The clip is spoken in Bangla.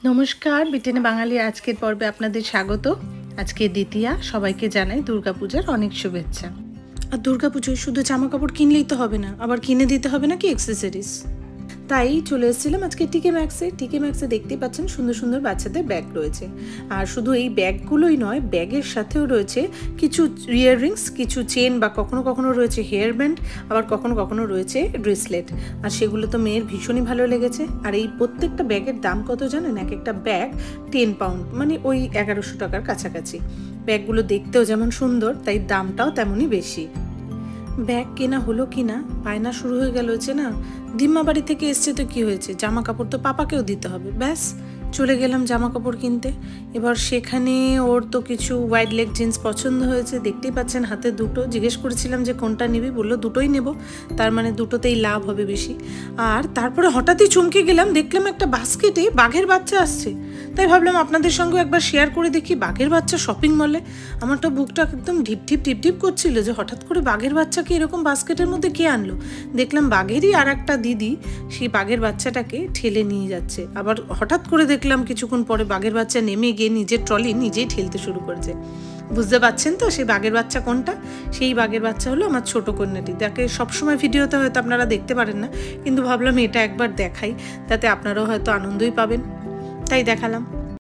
নমস্কার, ব্রিটেনে বাঙালি আজকের পর্বে আপনাদের স্বাগত। আজকে দ্বিতীয়া, সবাইকে জানাই দুর্গাপূজার অনেক শুভেচ্ছা। আর দুর্গাপুজোয় শুধু জামা কাপড় কিনলেই তো হবে না, আবার কিনে দিতে হবে নাকি অ্যাক্সেসরিজ। তাই চলে এসেছিলাম আজকে টিকে ম্যাক্সে দেখতেই পাচ্ছেন সুন্দর সুন্দর বাচ্চাদের ব্যাগ রয়েছে। আর শুধু এই ব্যাগগুলোই নয়, ব্যাগের সাথেও রয়েছে কিছু ইয়াররিংস, কিছু চেন, বা কখনো কখনো রয়েছে হেয়ার ব্যান্ড, আবার কখনো কখনো রয়েছে ব্রেসলেট। আর সেগুলো তো মেয়ের ভীষণই ভালো লেগেছে। আর এই প্রত্যেকটা ব্যাগের দাম কত জানেন? এক একটা ব্যাগ 10 পাউন্ড, মানে ওই 1100 টাকার কাছাকাছি। ব্যাগগুলো দেখতেও যেমন সুন্দর, তাই দামটাও তেমনই বেশি। ব্যাগ কেনা হলো কি না, বায়না শুরু হয়ে গেল যে না, দিম্মা বাড়ি থেকে এসছে তো কি হয়েছে, জামা কাপড় তো পাপাকেও দিতে হবে। ব্যাস চলে গেলাম জামা কাপড় কিনতে। এবার সেখানে ওর তো কিছু ওয়াইড লেগ জিন্স পছন্দ হয়েছে, দেখতেই পাচ্ছেন হাতে দুটো। জিজ্ঞেস করেছিলাম যে কোনটা নিবি, বললো দুটোই নেব, তার মানে দুটোতেই লাভ হবে বেশি। আর তারপরে হঠাৎই চমকে গেলাম, দেখলাম একটা বাস্কেটে বাঘের বাচ্চা আসছে। তাই ভাবলাম আপনাদের সঙ্গে একবার শেয়ার করে দেখি, বাঘের বাচ্চা শপিং মলে। আমার তো বুকটা একদম ঢিপ ঢিপ করছিল যে হঠাৎ করে বাঘের বাচ্চাকে এরকম বাস্কেটের মধ্যে কে আনলো। দেখলাম বাঘেরই আর একটা দিদি সেই বাঘের বাচ্চাটাকে ঠেলে নিয়ে যাচ্ছে। আবার হঠাৎ করে দেখলাম কিছুক্ষণ পরে বাঘের বাচ্চা নেমে গিয়ে নিজের ট্রলি নিজেই ঠেলতে শুরু করেছে। বুঝতে পারছেন তো সেই বাঘের বাচ্চা কোনটা? সেই বাঘের বাচ্চা হলো আমার ছোট কন্যাটি। তাকে সবসময় ভিডিওতে হয়তো আপনারা দেখতে পারেন না, কিন্তু ভাবলাম এটা একবার দেখাই, তাতে আপনারাও হয়তো আনন্দই পাবেন, তাই দেখালাম।